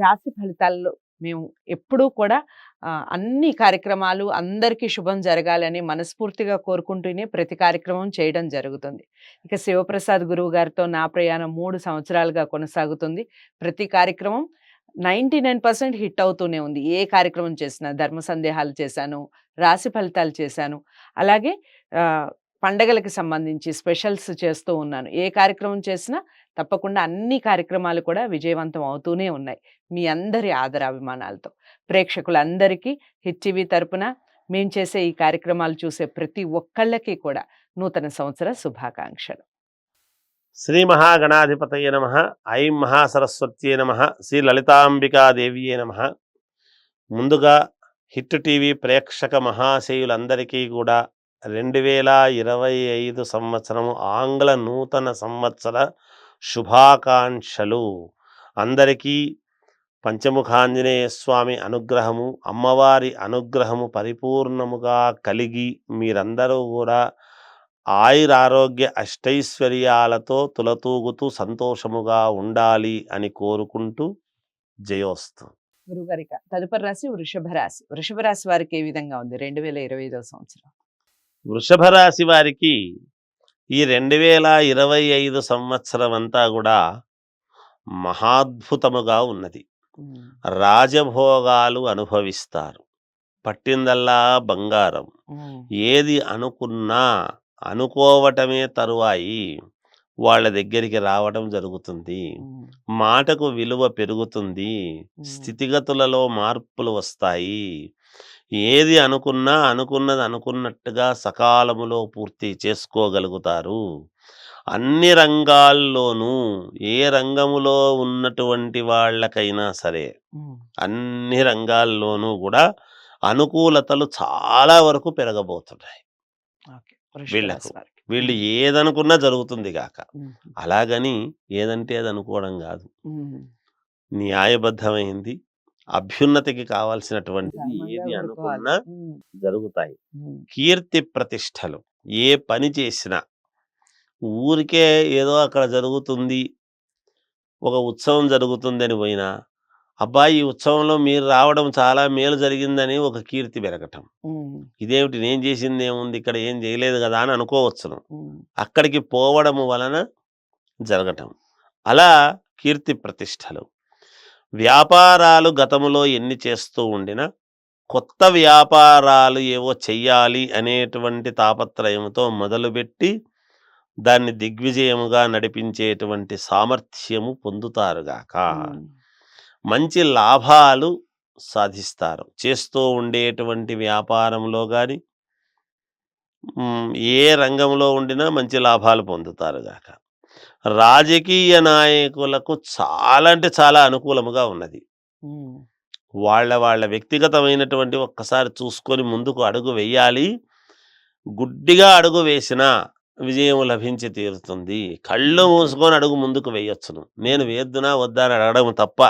రాశి ఫలితాల్లో మేము ఎప్పుడూ కూడా అన్ని కార్యక్రమాలు అందరికీ శుభం జరగాలని మనస్ఫూర్తిగా కోరుకుంటూనే ప్రతి కార్యక్రమం చేయడం జరుగుతుంది. ఇక శివప్రసాద్ గురువు గారితో నా ప్రయాణం 3 సంవత్సరాలుగా కొనసాగుతుంది. ప్రతి కార్యక్రమం 99% హిట్ అవుతూనే ఉంది. ఏ కార్యక్రమం చేసినా ధర్మ సందేహాలు చేశాను, రాశి ఫలితాలు చేశాను. అలాగే పండగలకి సంబంధించి స్పెషల్స్ చేస్తూ ఉన్నాను. ఏ కార్యక్రమం చేసినా తప్పకుండా అన్ని కార్యక్రమాలు కూడా విజయవంతం అవుతూనే ఉన్నాయి. మీ అందరి ఆదరాభిమానాలతో. ప్రేక్షకులందరికీ హిట్ టీవీ తరపున మేము చేసే ఈ కార్యక్రమాలు చూసే ప్రతి ఒక్కళ్ళకి కూడా నూతన సంవత్సర శుభాకాంక్షలు. శ్రీ మహాగణాధిపతయే నమః. ఐం మహాసరస్వత్యే నమః. శ్రీ లలితాంబికాదేవియే నమః. ముందుగా హిట్ టీవీ ప్రేక్షక మహాశయులందరికీ కూడా 2025 సంవత్సరము ఆంగ్ల నూతన సంవత్సర శుభాకాంక్షలు. అందరికీ పంచముఖాంజనేయ స్వామి అనుగ్రహము, అమ్మవారి అనుగ్రహము పరిపూర్ణముగా కలిగి మీరందరూ కూడా ఆయురారోగ్య అష్టైశ్వర్యాలతో తులతూగుతూ సంతోషముగా ఉండాలి అని కోరుకుంటూ జయోస్తు. గురుగారిక తదుపరి రాశి వృషభ రాశి. వృషభ రాశి వారికి ఏ విధంగా ఉంది 2025వ సంవత్సరం? వృషభ రాశి వారికి ఈ 2025 సంవత్సరం అంతా కూడా మహాద్భుతముగా ఉన్నది. రాజభోగాలు అనుభవిస్తారు. పట్టిందల్లా బంగారం. ఏది అనుకున్నా అనుకోవటమే తరువాయి వాళ్ళ దగ్గరికి రావడం జరుగుతుంది. మాటకు విలువ పెరుగుతుంది. స్థితిగతులలో మార్పులు వస్తాయి. ఏది అనుకున్నా అనుకున్నది అనుకున్నట్టుగా సకాలములో పూర్తి చేసుకోగలుగుతారు. అన్ని రంగాల్లోనూ ఏ రంగములో ఉన్నటువంటి వాళ్ళకైనా సరే అన్ని రంగాల్లోనూ కూడా అనుకూలతలు చాలా వరకు పెరగబోతున్నాయి. వీళ్ళు ఏదనుకున్నా జరుగుతుంది గాక. అలాగని ఏదంటే అది అనుకోవడం కాదు. న్యాయబద్ధమైంది, అభ్యున్నతికి కావాల్సినటువంటిది ఏది అనుకున్నా జరుగుతాయి. కీర్తి ప్రతిష్టలు ఏ పని చేసినా ఊరికే ఏదో అక్కడ జరుగుతుంది, ఒక ఉత్సవం జరుగుతుంది అని పోయినా అబ్బాయి ఈ ఉత్సవంలో మీరు రావడం చాలా మేలు జరిగిందని ఒక కీర్తి పెరగటం. ఇదేమిటి నేను చేసింది ఏముంది, ఇక్కడ ఏం చేయలేదు కదా అని అనుకోవచ్చును. అక్కడికి పోవడము వలన జరగటం. అలా కీర్తి ప్రతిష్టలు. వ్యాపారాలు గతములో ఎన్ని చేస్తూ ఉండినా కొత్త వ్యాపారాలు ఏవో చెయ్యాలి అనేటువంటి తాపత్రయముతో మొదలుపెట్టి దాన్ని దిగ్విజయముగా నడిపించేటువంటి సామర్థ్యము పొందుతారుగాక. మంచి లాభాలు సాధిస్తారు. చేస్తూ ఉండేటువంటి వ్యాపారంలో కానీ ఏ రంగంలో ఉండినా మంచి లాభాలు పొందుతారుగాక. రాజకీయ నాయకులకు చాలా అంటే చాలా అనుకూలముగా ఉన్నది. వాళ్ళ వ్యక్తిగతమైనటువంటి ఒక్కసారి చూసుకొని ముందుకు అడుగు వెయ్యాలి. గుడ్డిగా అడుగు వేసినా విజయం లభించి తీరుతుంది. కళ్ళు మూసుకొని అడుగు ముందుకు వేయొచ్చును. నేను వేద్దునా వద్దా అని అడగడం తప్ప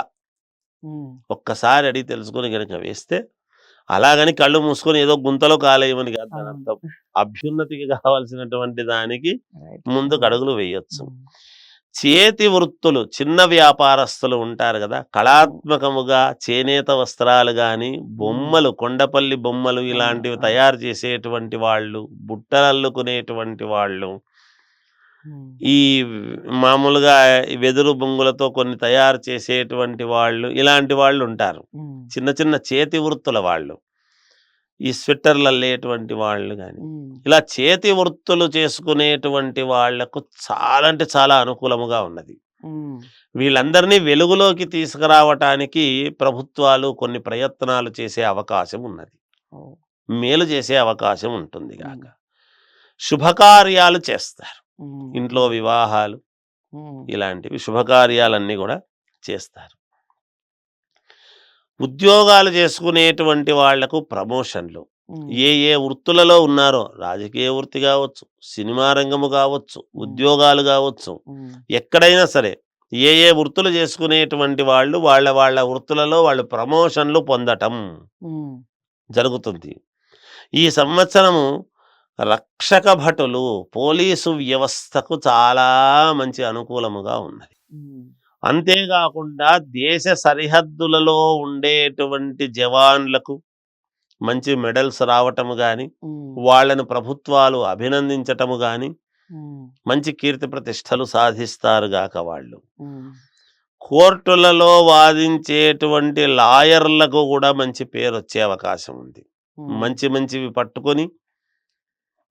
ఒక్కసారి అడిగి తెలుసుకొని కనుక వేస్తే, అలాగని కళ్ళు మూసుకొని ఏదో గుంతలో కాలేయమని కాదు దాని అర్థం. అభ్యున్నతికి కావాల్సినటువంటి దానికి ముందుకు అడుగులు వేయొచ్చు. చేతి వృత్తులు చిన్న వ్యాపారస్తులు ఉంటారు కదా, కళాత్మకముగా చేనేత వస్త్రాలు కానీ బొమ్మలు, కొండపల్లి బొమ్మలు ఇలాంటివి తయారు చేసేటువంటి వాళ్ళు, బుట్టలల్లుకునేటువంటి వాళ్ళు, ఈ మామూలుగా వెదురు బొంగులతో కొన్ని తయారు చేసేటువంటి వాళ్ళు, ఇలాంటి వాళ్ళు ఉంటారు. చిన్న చిన్న చేతి వృత్తుల వాళ్ళు, ఈ స్వెట్టర్లు అల్లేటువంటి వాళ్ళు కానీ, ఇలా చేతి వృత్తులు చేసుకునేటువంటి వాళ్లకు చాలా అంటే చాలా అనుకూలముగా ఉన్నది. వీళ్ళందరినీ వెలుగులోకి తీసుకురావటానికి ప్రభుత్వాలు కొన్ని ప్రయత్నాలు చేసే అవకాశం ఉన్నది. మేలు చేసే అవకాశం ఉంటుంది కాక. శుభకార్యాలు చేస్తారు. ఇంట్లో వివాహాలు ఇలాంటివి శుభకార్యాలన్నీ కూడా చేస్తారు. ఉద్యోగాలు చేసుకునేటువంటి వాళ్లకు ప్రమోషన్లు. ఏ వృత్తులలో ఉన్నారో, రాజకీయ వృత్తి కావచ్చు, సినిమా రంగము కావచ్చు, ఉద్యోగాలు కావచ్చు, ఎక్కడైనా సరే ఏ వృత్తులు చేసుకునేటువంటి వాళ్ళు వాళ్ళ వృత్తులలో వాళ్ళు ప్రమోషన్లు పొందటం జరుగుతుంది. ఈ సంవత్సరము రక్షక భటులు, పోలీసు వ్యవస్థకు చాలా మంచి అనుకూలముగా ఉన్నది. అంతేకాకుండా దేశ సరిహద్దులలో ఉండేటువంటి జవాన్లకు మంచి మెడల్స్ రావటము గాని, వాళ్ళను ప్రభుత్వాలు అభినందించటము గాని, మంచి కీర్తి ప్రతిష్టలు సాధిస్తారు గాక వాళ్ళు. కోర్టులలో వాదించేటువంటి లాయర్లకు కూడా మంచి పేరొచ్చే అవకాశం ఉంది. మంచి మంచివి పట్టుకొని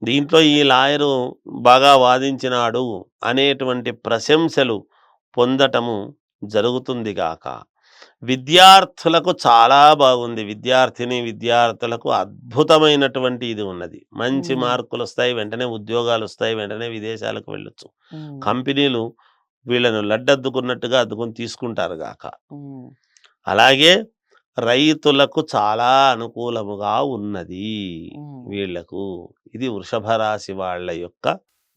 దీంట్లో ఈ లాయరు బాగా వాదించినాడు అనేటువంటి ప్రశంసలు పొందటము జరుగుతుంది గాక. విద్యార్థులకు చాలా బాగుంది. విద్యార్థులకు అద్భుతమైనటువంటి ఇది ఉన్నది. మంచి మార్కులొస్తాయి, వెంటనే ఉద్యోగాలొస్తాయి, వెంటనే విదేశాలకు వెళ్ళొచ్చు. కంపెనీలు వీళ్ళను లడ్డద్దుకున్నట్టుగా అద్దుకొని తీసుకుంటారు గాక. అలాగే రైతులకు చాలా అనుకూలముగా ఉన్నది వీళ్లకు. ఇది వృషభ రాశి వాళ్ళ యొక్క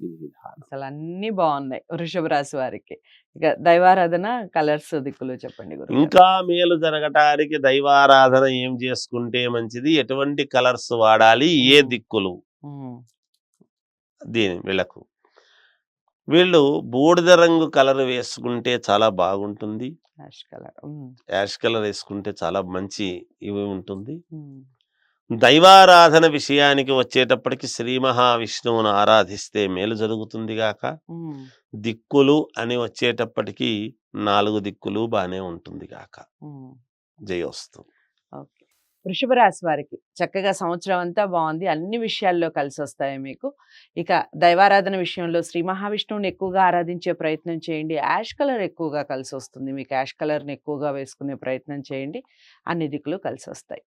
విధానం. అసలు అన్ని బాగున్నాయి వృషభ రాశి వారికి. ఇక దైవారాధన కలర్స్ దిక్కులు చెప్పండి గురుగారు. ఇంకా మేలు జరగటానికి దైవారాధన ఏం చేసుకుంటే మంచిది, ఎటువంటి కలర్స్ వాడాలి, ఏ దిక్కులు వీళ్ళకు. వీళ్ళు బూడిద రంగు కలర్ వేసుకుంటే చాలా బాగుంటుంది. యాష్ కలర్ వేసుకుంటే చాలా మంచి ఇవి ఉంటుంది. దైవారాధన విషయానికి వచ్చేటప్పటికి శ్రీ మహావిష్ణువును ఆరాధిస్తే మేలు జరుగుతుంది గాక. దిక్కులు అని వచ్చేటప్పటికి 4 దిక్కులు బానే ఉంటుంది గాక. జయోస్తు. వృషభ రాశి వారికి చక్కగా సంవత్సరం అంతా బాగుంది, అన్ని విషయాల్లో కలిసి వస్తాయి మీకు. ఇక దైవారాధన విషయంలో శ్రీ మహావిష్ణువుని ఎక్కువగా ఆరాధించే ప్రయత్నం చేయండి. యాష్ కలర్ ఎక్కువగా కలిసి వస్తుంది మీకు. యాష్ కలర్ని ఎక్కువగా వేసుకునే ప్రయత్నం చేయండి, అన్ని దిక్కులు కలిసి వస్తాయి.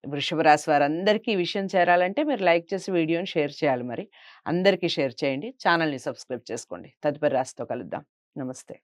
వృషభ రాశి వారందరికీ ఈ విషయం చేరాలంటే మీరు లైక్ చేసి వీడియోని షేర్ చేయాలి. మరి అందరికీ షేర్ చేయండి, ఛానల్ని సబ్స్క్రైబ్ చేసుకోండి. తదుపరి రాశితో కలుద్దాం. నమస్తే.